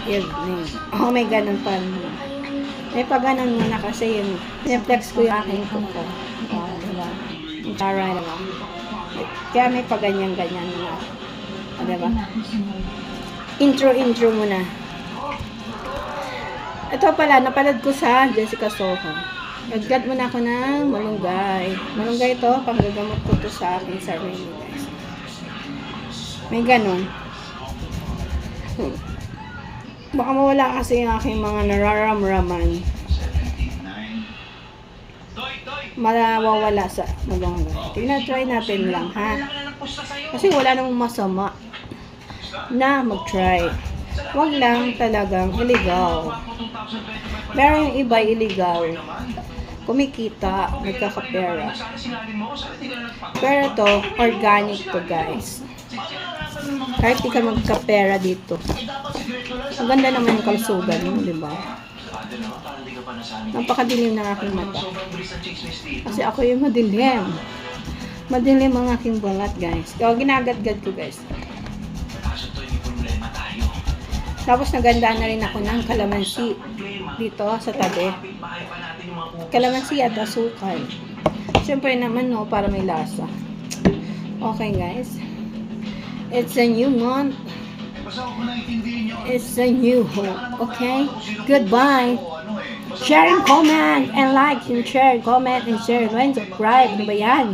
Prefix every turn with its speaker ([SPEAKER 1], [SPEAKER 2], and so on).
[SPEAKER 1] Evening. Oh, may ganun pa. May pa ganun muna kasi yun. Reflex ko yung aking kuko. Oh, diba? Para diba? Kaya may pa ganyan-ganyan muna. Oh, diba? Intro muna. Ito pala, napalad ko sa Jessica Soho. Naggat muna ako ng malunggay. Malunggay ito, panggagamot ko to sa aking sarili, guys. May ganun. Baka mawala kasi yung aking mga nararamraman. Mawawala sa malunggay. Tina-try natin lang, ha? Kasi wala namang masama na mag-try. Wag lang talagang illegal. Pero yung iba illegal. Kumikita, nagkakapera. Pero to, organic to, guys. Kahit di ka magkapera dito. Ang ganda naman yung kalusugan mo, di ba? Napakadilim ng aking mata. Kasi ako yung madilim. Madilim ang aking balat, guys. Kaya ginagat-gad ko, guys. Tapos naganda na rin ako ng kalamansi dito sa tabi. Kalamansi at asukal. Siyempre naman, no, para may lasa. Okay, guys. It's a new month. It's a new hope. Okay? Goodbye. Share and comment and like and share, comment and share and subscribe. Ano ba yan?